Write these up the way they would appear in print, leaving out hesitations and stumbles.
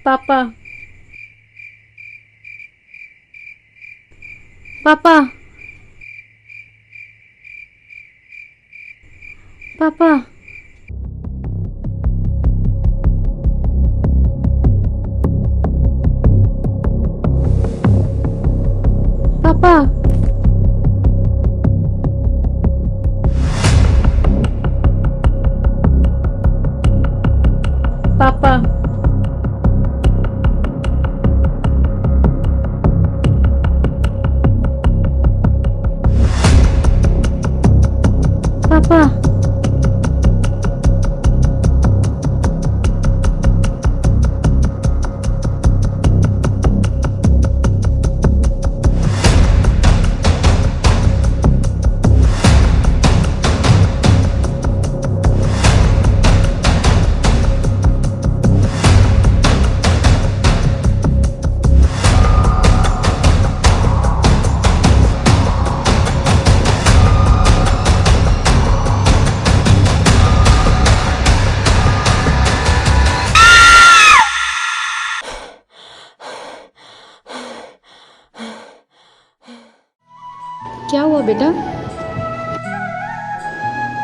पापा, पापा, पापा, पापा, पापा, पापा, क्या हुआ बेटा?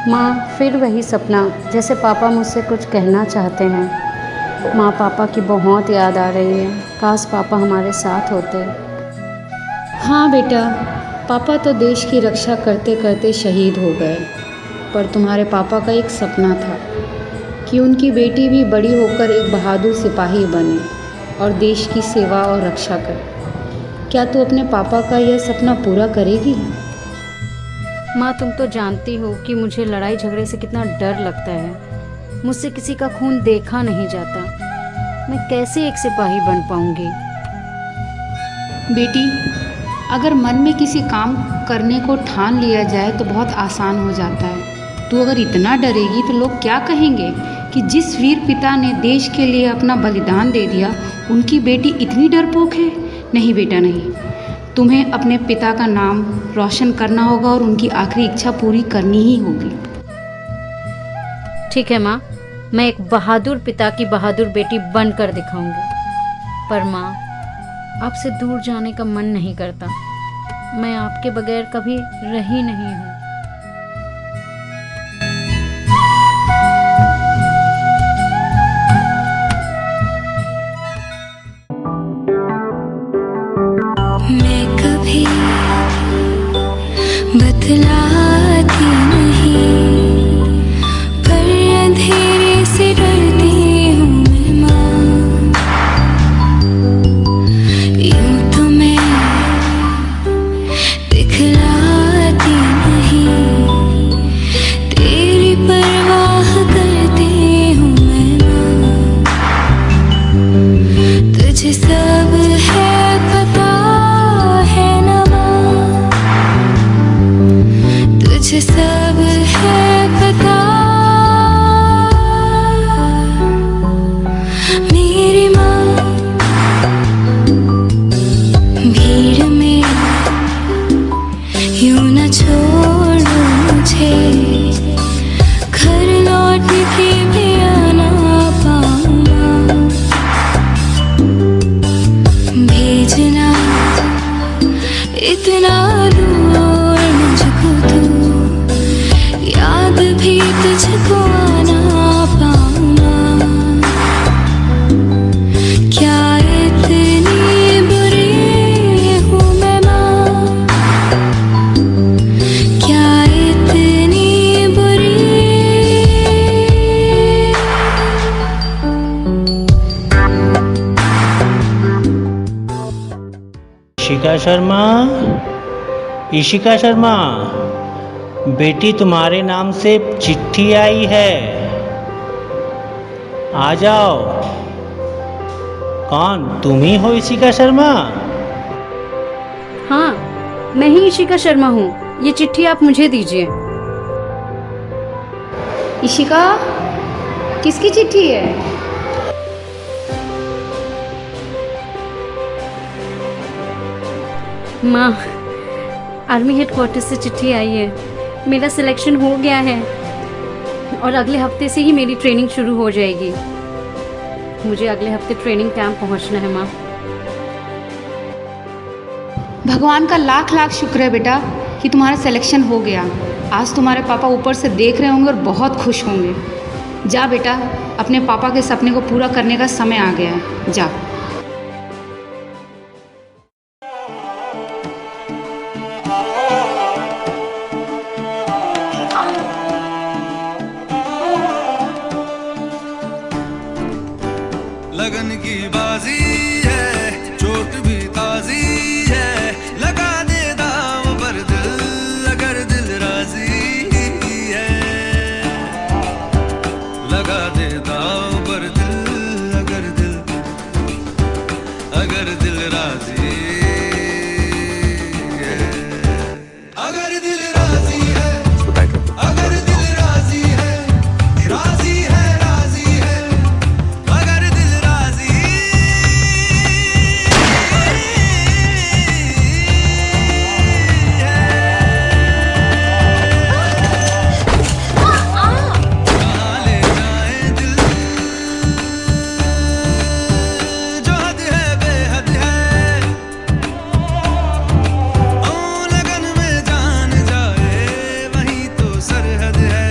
माँ फिर वही सपना, जैसे पापा मुझसे कुछ कहना चाहते हैं। माँ पापा की बहुत याद आ रही है, काश पापा हमारे साथ होते। हाँ बेटा, पापा तो देश की रक्षा करते करते शहीद हो गए, पर तुम्हारे पापा का एक सपना था कि उनकी बेटी भी बड़ी होकर एक बहादुर सिपाही बने और देश की सेवा और रक्षा करे। क्या तू अपने पापा का यह सपना पूरा करेगी? माँ तुम तो जानती हो कि मुझे लड़ाई झगड़े से कितना डर लगता है। मुझसे किसी का खून देखा नहीं जाता। मैं कैसे एक सिपाही बन पाऊंगी? बेटी, अगर मन में किसी काम करने को ठान लिया जाए तो बहुत आसान हो जाता है। तू अगर इतना डरेगी तो लोग क्या कहेंगे कि जिस वीर पिता ने देश के लिए अपना बलिदान दे दिया, उनकी बेटी इतनी डरपोक है। नहीं बेटा नहीं, तुम्हें अपने पिता का नाम रोशन करना होगा और उनकी आखिरी इच्छा पूरी करनी ही होगी। ठीक है माँ, मैं एक बहादुर पिता की बहादुर बेटी बनकर दिखाऊंगी। पर माँ, आपसे दूर जाने का मन नहीं करता। मैं आपके बगैर कभी रही नहीं हूँ। मैं कभी बतलाती नहीं, पर अंधेरे से डरती हूँ मैं माँ। यूँ तो मैं दिखलाती नहीं, तेरी परवाह करती हूँ मैं माँ। तुझे सब है पता, तुझे सब है पता। मेरी माँ, भीड़ में यूं न छोड़ो मुझे, घर लौट के भी आना पाऊँ माँ। भेजना इतना दूर मुझको तू, याद भी तुझको आना पाऊँ माँ। क्या इतनी बुरी हूँ मैं माँ? क्या इतनी बुरी? इशिका शर्मा, इशिका शर्मा, बेटी तुम्हारे नाम से चिट्ठी आई है, आ जाओ। कौन, तुम ही हो इशिका शर्मा? हाँ, मैं ही इशिका शर्मा हूँ। ये चिट्ठी आप मुझे दीजिए। इशिका, किसकी चिट्ठी है? माँ, आर्मी हेडक्वार्टर से चिट्ठी आई है। मेरा सिलेक्शन हो गया है और अगले हफ्ते से ही मेरी ट्रेनिंग शुरू हो जाएगी। मुझे अगले हफ्ते ट्रेनिंग कैंप पहुंचना है माँ। भगवान का लाख लाख शुक्र है बेटा कि तुम्हारा सिलेक्शन हो गया। आज तुम्हारे पापा ऊपर से देख रहे होंगे और बहुत खुश होंगे। जा बेटा, अपने पापा के सपने को पूरा करने का समय आ गया है, जा। लगन की बाजी है, चोट भी ताजी है, लगा दे दाव पर दिल अगर दिल राजी है, लगा दे दाव पर दिल अगर दिल राजी है, अगर दिल राजी है, अगर दिल राजी है, राजी है, राजी है, अगर दिल राजी कहाँ ले जाए दिल, जो हद है बेहद है, ओ लगन में जान जाए वही तो सरहद है,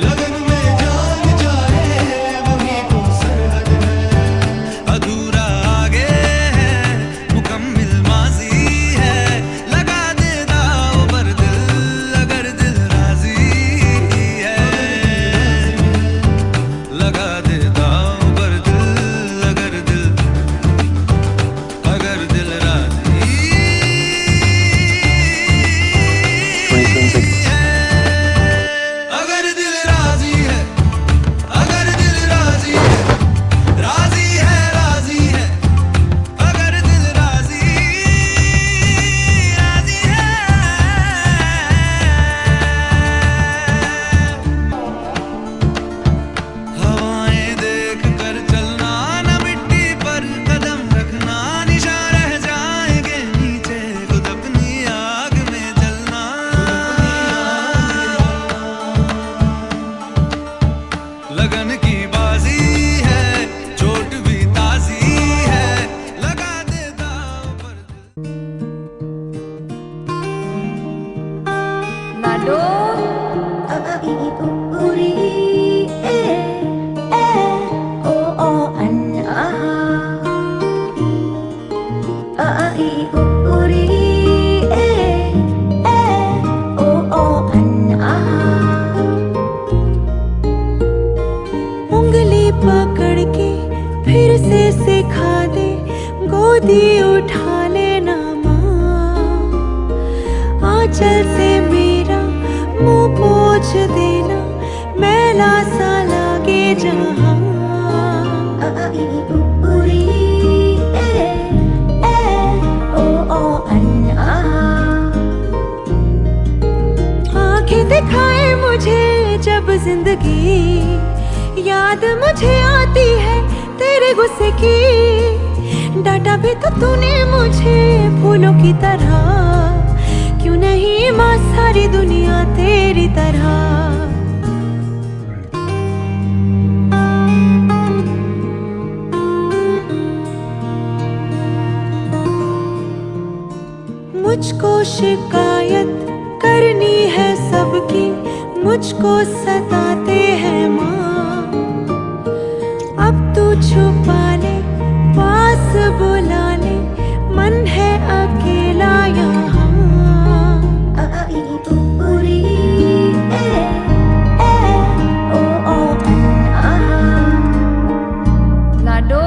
लगन में जान जाए वही तो सरहद है, अधूरा आगे है मुकम्मिल माजी है, लगा दे दाव पर दिल अगर दिल राजी है, लगा दे दाव पर दिल अगर दिल राजी है, अगर दिल राजी है, अगर दिल राजी है, राजी है, राजी है, अगर दिल राजी है, हवाएं देख कर चलना, न मिट्टी पर कदम रखना, निशा रह जाएंगे नीचे खुद अपनी आग में जलना, लगन की बाजी है, चोट भी ताजी है, लगा दे दाव पर लाडो, उंगली पकड़ के फिर से सिखा दे, गोदी उठा लेना माँ, आंचल से मेरा मुंह पोंछ देना, मैला सा लागे जहाँ, आंखें दिखाए मुझे जब जिंदगी, याद मुझे आती है तेरे गुस्से की, डांटा भी तो तूने मुझे फूलों की तरह, क्यों नहीं माँ सारी दुनिया तेरी तरह। मुझको शिकायत करनी है सबकी, मुझको सताते हैं माँ, अब तू छुपा ले पास बुला ले, मन है अकेला यहाँ, लाडो,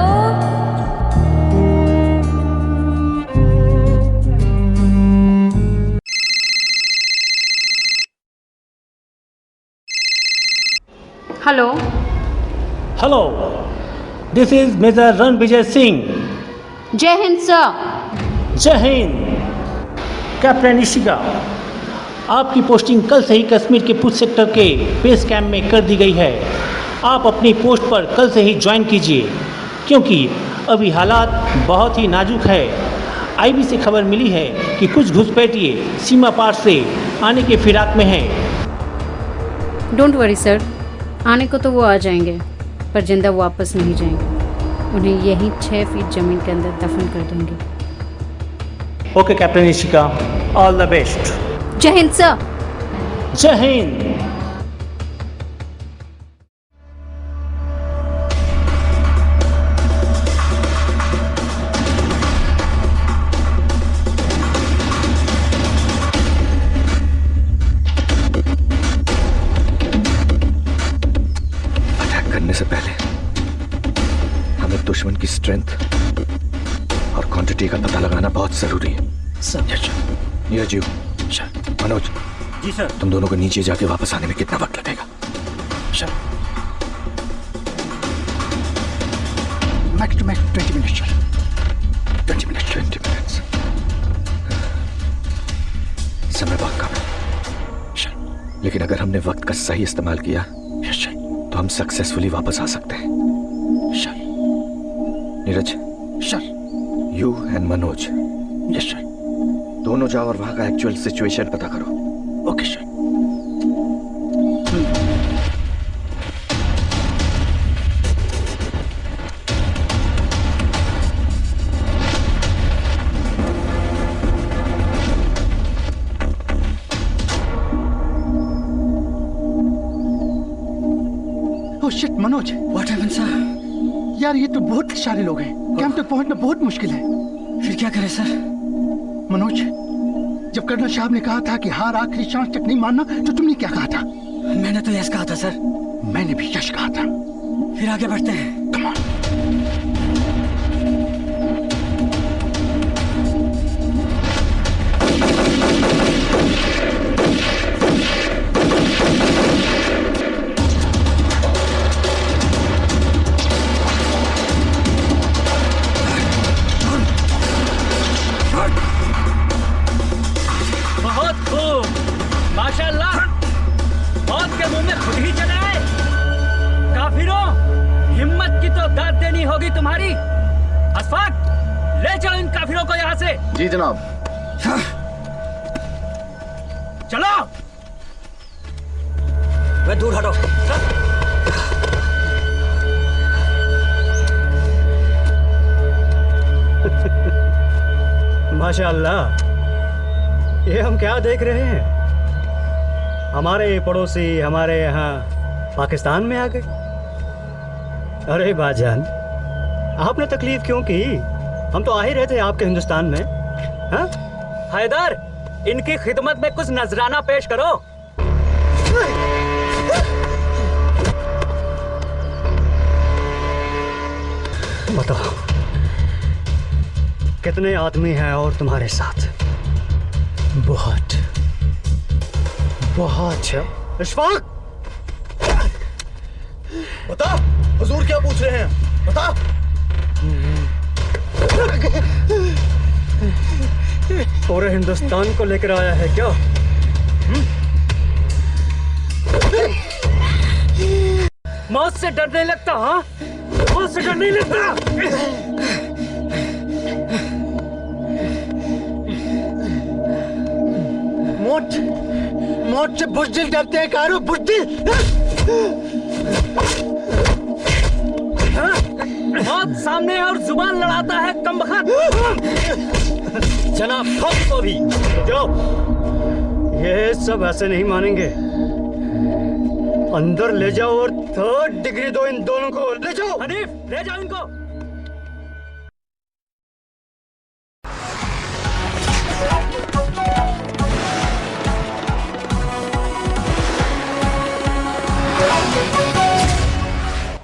hello. Hello, this is major Ranvijay Singh. जय हिंद सर। जय हिंद। कैप्टन इशिका, आपकी पोस्टिंग कल से ही कश्मीर के पुंछ सेक्टर के बेस कैंप में कर दी गई है। आप अपनी पोस्ट पर कल से ही ज्वाइन कीजिए, क्योंकि अभी हालात बहुत ही नाजुक है। आईबी से खबर मिली है कि कुछ घुसपैठिए सीमा पार से आने के फिराक में हैं। डोंट वरी सर, आने को तो वो आ जाएंगे, पर जिंदा वापस नहीं जाएंगे। उन्हें यहीं 6 फीट जमीन के अंदर दफन कर दूंगी। Okay captain Ishika, all the best. जय हिंद सर। जय हिंद। अटैक करने से पहले हमें दुश्मन की स्ट्रेंथ और क्वांटिटी का पता लगाना बहुत जरूरी है। सर। नीरज जी, मनोज जी सर। तुम दोनों को नीचे जाके वापस आने में कितना वक्त लगेगा? Max to max 20 minutes sir. 20 minutes. समय बहुत कम है, लेकिन अगर हमने वक्त का सही इस्तेमाल किया तो हम सक्सेसफुली वापस आ सकते हैं। Neeraj sir. You and Manoj yes sir. दोनों जाओ और वहां का एक्चुअल सिचुएशन पता करो। Okay sir. Oh shit Manoj, what happened sir? यार ये तो बहुत सारे लोग हैं, कैंप तक पहुंचना बहुत मुश्किल है। फिर क्या करें सर? मनोज, जब कर्नल साहब ने कहा था कि हार आखिरी सांस तक नहीं मानना, तो तुमने क्या कहा था? मैंने तो यस कहा था सर। मैंने भी यश कहा था। फिर आगे बढ़ते हैं। Come on. बहुत खूब, माशाल्लाह। मौत के मुंह में खुद ही चलाए। काफिरों, हिम्मत की तो दाद देनी होगी तुम्हारी। अशफाक, ले चलो इन काफिरों को यहाँ से। जी जनाब। चलो। वे दूर हटो। माशाअल्लाह, ये हम क्या देख रहे हैं? हमारे पड़ोसी हमारे यहाँ पाकिस्तान में आ गए। अरे बाजान, आपने तकलीफ क्यों की? हम तो आ ही रहे थे आपके हिंदुस्तान में। हाँ? हैदर, इनकी खिदमत में कुछ नजराना पेश करो। बताओ, कितने आदमी हैं और तुम्हारे साथ? बहुत इशफाक, बता, हुजूर क्या पूछ रहे हैं? बता। पूरे हिंदुस्तान को लेकर आया है क्या? मौत से डर नहीं लगता? हाँ, मौत से डर नहीं लगता? मौत से बुज़दिल डरते हैं कारो, बुज़दिल। मौत सामने है और जुबान लड़ाता है कमबख्त। जनाब खुद को भी जाओ। ये सब ऐसे नहीं मानेंगे। अंदर ले जाओ और 3rd डिग्री दो इन दोनों को। ले जाओ हनीफ, ले जाओ इनको।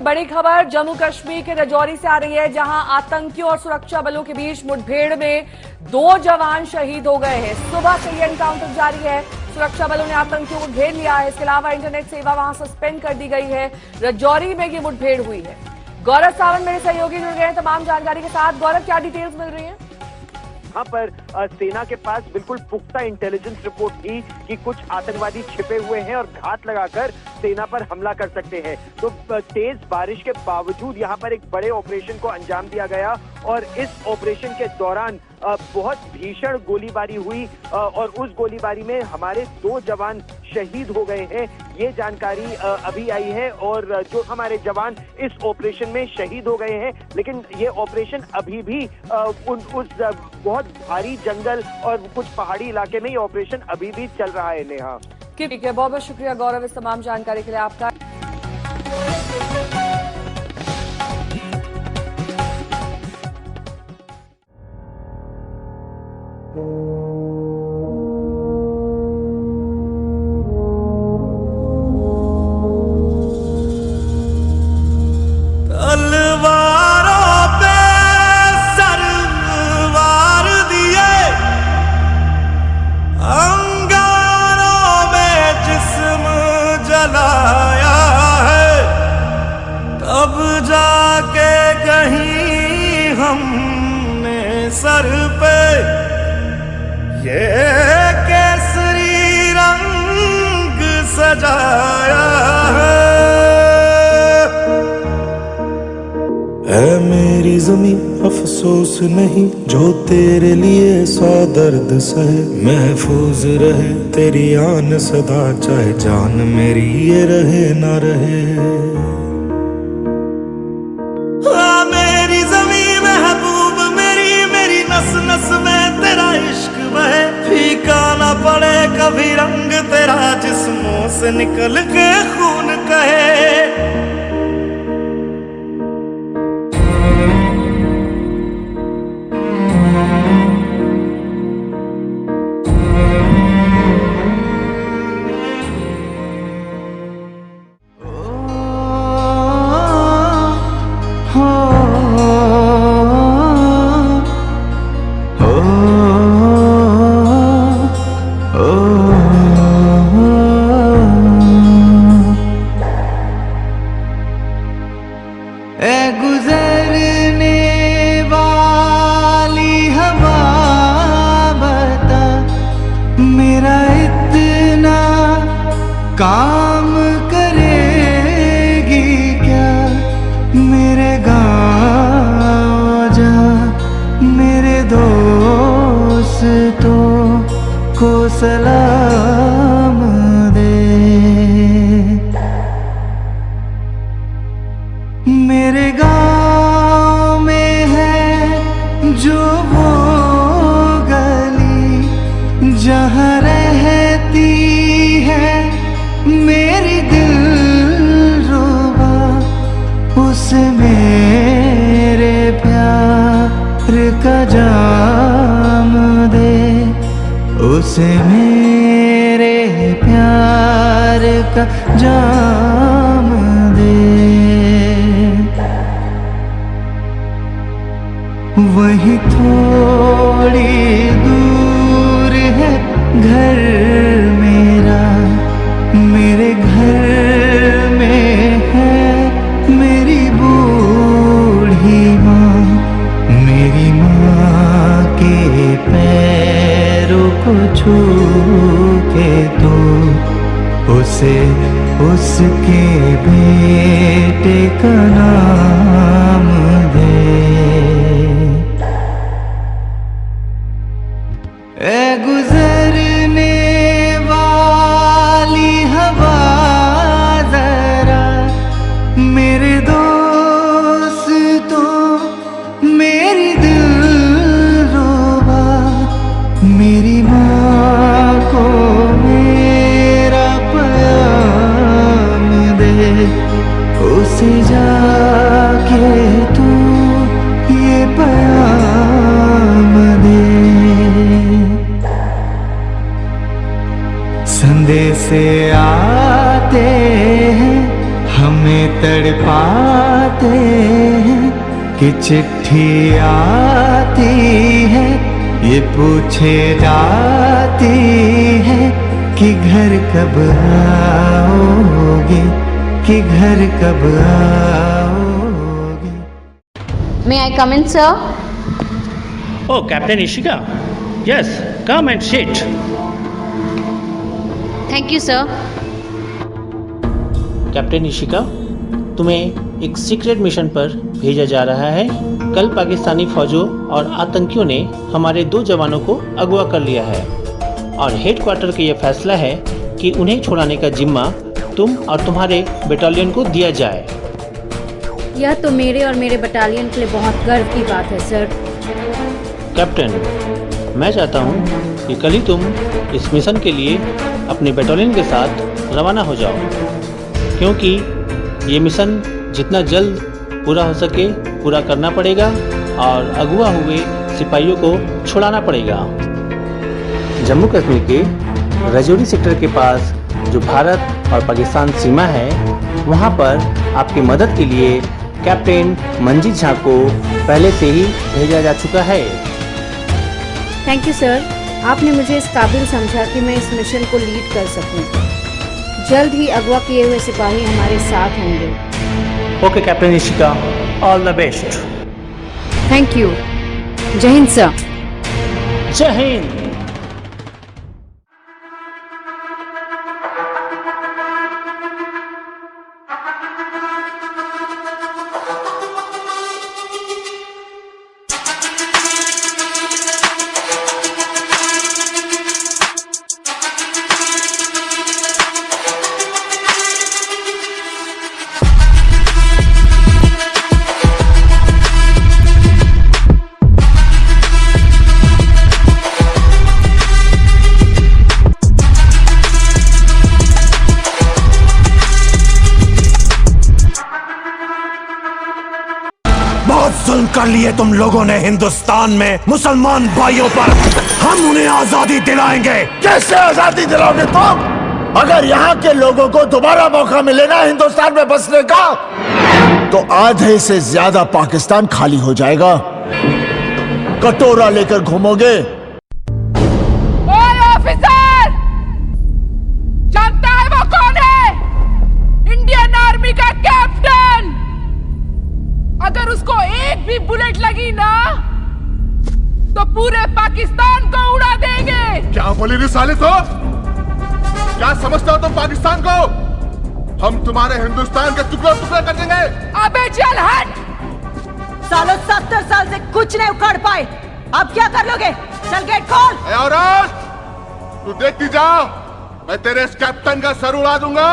बड़ी खबर जम्मू कश्मीर के राजौरी से आ रही है, जहां आतंकियों और सुरक्षा बलों के बीच मुठभेड़ में 2 जवान शहीद हो गए हैं। सुबह से ये एनकाउंटर जारी है। सुरक्षा बलों ने आतंकियों को घेर लिया है। इसके अलावा इंटरनेट सेवा वहां सस्पेंड कर दी गई है। राजौरी में ये मुठभेड़ हुई है। गौरव सावंत मेरे सहयोगी जुड़ गए हैं तमाम जानकारी के साथ। गौरव, क्या डिटेल्स मिल रही है? यहाँ पर सेना के पास बिल्कुल पुख्ता इंटेलिजेंस रिपोर्ट थी कि कुछ आतंकवादी छिपे हुए हैं और घात लगाकर सेना पर हमला कर सकते हैं। तो तेज बारिश के बावजूद यहाँ पर एक बड़े ऑपरेशन को अंजाम दिया गया और इस ऑपरेशन के दौरान बहुत भीषण गोलीबारी हुई और उस गोलीबारी में हमारे 2 जवान शहीद हो गए हैं। ये जानकारी अभी आई है और जो हमारे जवान इस ऑपरेशन में शहीद हो गए हैं, लेकिन ये ऑपरेशन अभी भी उस बहुत भारी जंगल और कुछ पहाड़ी इलाके में ये ऑपरेशन अभी भी चल रहा है। नेहा, ठीक है, बहुत बहुत शुक्रिया गौरव इस तमाम जानकारी के लिए आपका। तलवारों पे सरवार दिए, अंगारों में जिस्म जलाया है, तब जाके कहीं हमने सर पे ये केसरी रंग सजाया है। मेरी ज़मीं अफसोस नहीं जो तेरे लिए 100 दर्द सहे, महफूज रहे तेरी आन सदा, चाहे जान मेरी ये रहे ना रहे। मेरी ज़मीं महबूब मेरी, मेरी नस नस में तेरा इश्क बहे, फीका ना पड़े कभी रंग तेरा, जिस्मों से निकल के खून कहे। गुजरने वाली हवा बता, मेरा इतना काम करेगी क्या, मेरे गाँव जा मेरे दोस्तों को सलाम दे। मेरे गाँव में है जो वो गली जहाँ रहती है मेरी दिलरुबा, उसे मेरे प्यार का जाम दे, उसे मेरे प्यार का जाम दे। वही थोड़ी दूर है घर मेरा, मेरे घर में है मेरी बूढ़ी माँ, मेरी माँ के पैरों को छू के तो उसे उसके बेटे का नाम दे। गुजरने वाली हवा जरा मेरे दोस्तों मेरी दिलरुबा, मेरी माँ को मेरा प्याम दे, उसे जाके तू ये प्याम दे। संदेशे आते हैं हमें तड़पाते हैं, कि चिट्ठी आती है ये पूछे जाती है कि घर कब आओगे, कि घर कब आओगे। May I come in, sir? Oh, Captain Ishika, yes, come and sit. Thank you sir. Captain Ishika, तुम्हें एक सीक्रेट मिशन पर भेजा जा रहा है। कल पाकिस्तानी फौजों और आतंकियों ने हमारे 2 जवानों को अगवा कर लिया है और हेडक्वार्टर का यह फैसला है कि उन्हें छुड़ाने का जिम्मा तुम और तुम्हारे बटालियन को दिया जाए। यह तो मेरे और मेरे बटालियन के लिए बहुत गर्व की बात है सर। कैप्टन, मैं चाहता हूँ कि कल ही तुम इस मिशन के लिए अपने बटालियन के साथ रवाना हो जाओ, क्योंकि ये मिशन जितना जल्द पूरा हो सके पूरा करना पड़ेगा और अगवा हुए सिपाहियों को छुड़ाना पड़ेगा। जम्मू कश्मीर के राजौरी सेक्टर के पास जो भारत और पाकिस्तान सीमा है, वहाँ पर आपकी मदद के लिए कैप्टन मंजीत झा को पहले से ही भेजा जा चुका है। थैंक यू सर, आपने मुझे इस काबिल समझा कि मैं इस मिशन को लीड कर सकूं। जल्द ही अगवा किए हुए सिपाही हमारे साथ होंगे। Okay captain Ishika, all the best. Thank you. जय हिंद सर। जय हिंद। जुल्म कर लिए तुम लोगों ने हिंदुस्तान में मुसलमान भाइयों पर। हम उन्हें आजादी दिलाएंगे। कैसे आजादी दिलाओगे तुम? अगर यहाँ के लोगों को दोबारा मौका मिले ना हिंदुस्तान में बसने का, तो आधे से ज्यादा पाकिस्तान खाली हो जाएगा। कटोरा लेकर घूमोगे। ऑफिसर, जानता है वो कौन है? इंडियन आर्मी का कैप्टन। अगर उसको एक भी बुलेट लगी ना, तो पूरे पाकिस्तान को उड़ा देंगे। क्या बोली रे साले तो? क्या समझते हो तुम पाकिस्तान को? हम तुम्हारे हिंदुस्तान के टुकड़े टुकड़े कर देंगे। अबे चल हट। सालों 70 साल से कुछ नहीं उखाड़ पाए, अब क्या कर लोगे? चल गेट खोल। औरत, तू देखती जा, मैं तेरे इस कैप्टन का सर उड़ा दूंगा।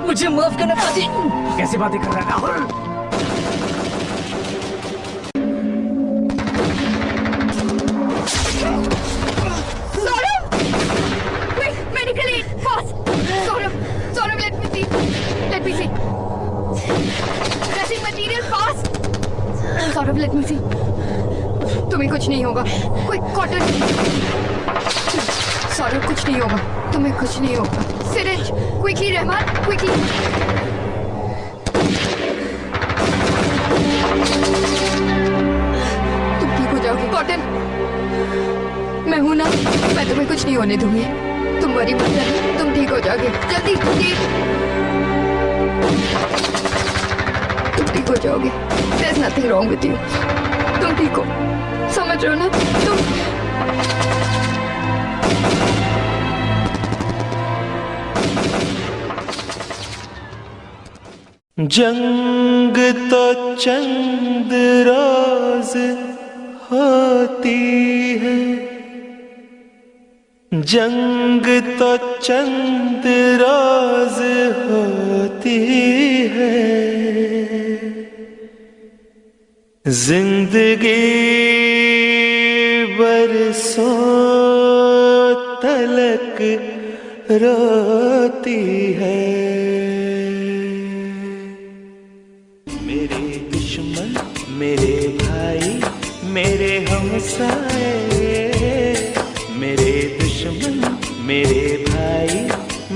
मुझे माफ करना पाजी। कैसी बातें कर रहा है Rahul? Medical aid, fast! Saurabh, let me see. Dressing material, fast! Saurabh, let me see. तुम्हें कुछ नहीं होगा। कोई कॉटन। सौरभ, कुछ नहीं होगा। तुम्हें कुछ नहीं होगा। Syringe, quickly Rahman, quickly. तुम ठीक हो जाओगे। कॉटन, मैं हूं ना, मैं तुम्हें कुछ नहीं होने दूंगी। तुम वरी मत करना, तुम ठीक हो जाओगे। जल्दी ठीक। तुम ठीक हो जाओगे। There's nothing wrong with you. तुम ठीक हो, समझ रहे हो ना? जंग तो चंद रोज होती है, जंग तो चंद रोज होती है, जिंदगी बरसों तलक रोती है। मेरे दुश्मन मेरे भाई मेरे हमसाए, मेरे दुश्मन मेरे भाई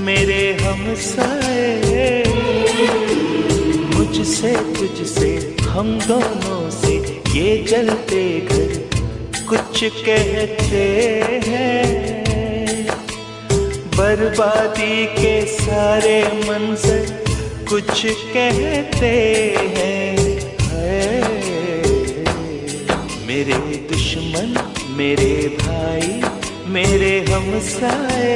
मेरे हमसाए, मुझसे तुझसे हम दोनों से ये जलते घर कुछ कहते हैं, बर्बादी के सारे मंजर कुछ कहते हैं। मेरे दुश्मन मेरे भाई मेरे हमसाए,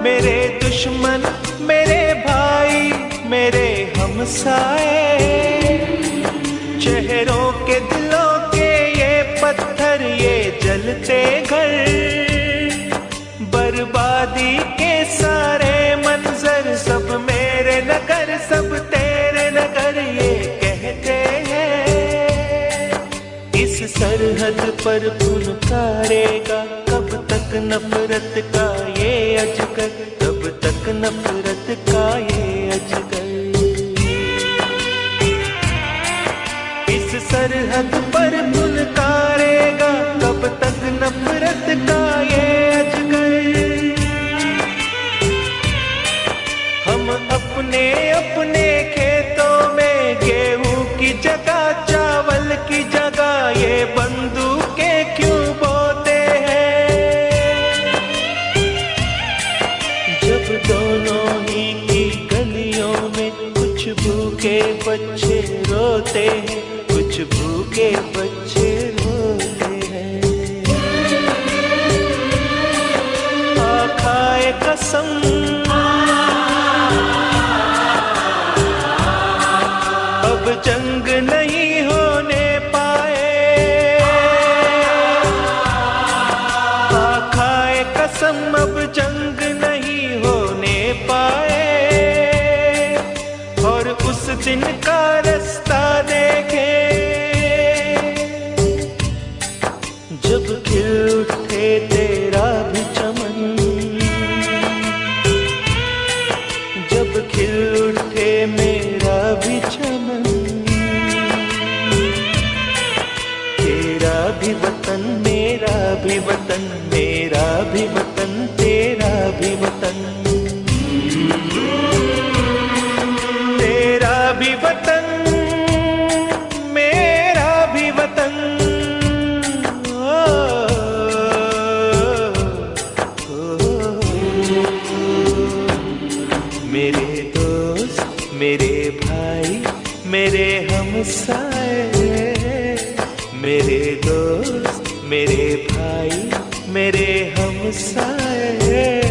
मेरे दुश्मन मेरे भाई मेरे हमसाए, चेहरों के दिलों के ये पत्थर ये जलते घर, बर्बादी के सारे मंजर सब मेरे नगर सब तेरे नगर ये कहते हैं। इस सरहद पर फुनकारेगा कब तक नफरत का ये अजगर, कब तक नफरत का ये अजगर। इस सरहद पर फुनकारेगा कब तक नफरत का ये अजगर। हम अपने अपने खेतों में गेहूं की जगह चावल की जगह ये बंदूकें क्यों बोते हैं, जब दोनों ही की गलियों में कुछ भूखे बच्चे रोते हैं, कुछ भूखे बच्चे रोते हैं। खाए कसम अब जंग नहीं होने पाए, खाए कसम अब जंग नहीं होने पाए, और उस दिन का रास्ता देखे जब खिल उठे तेरा भी चमन, जब खिल उठे मेरा भी चमन, तेरा भी वतन मेरा भी वतन, मेरा भी वतन तेरा भी वतन, तेरा भी वतन मेरा भी वतन। मेरे दोस्त मेरे भाई मेरे हमसाए, मेरे दोस्त मेरे भाई मेरे हमसाए।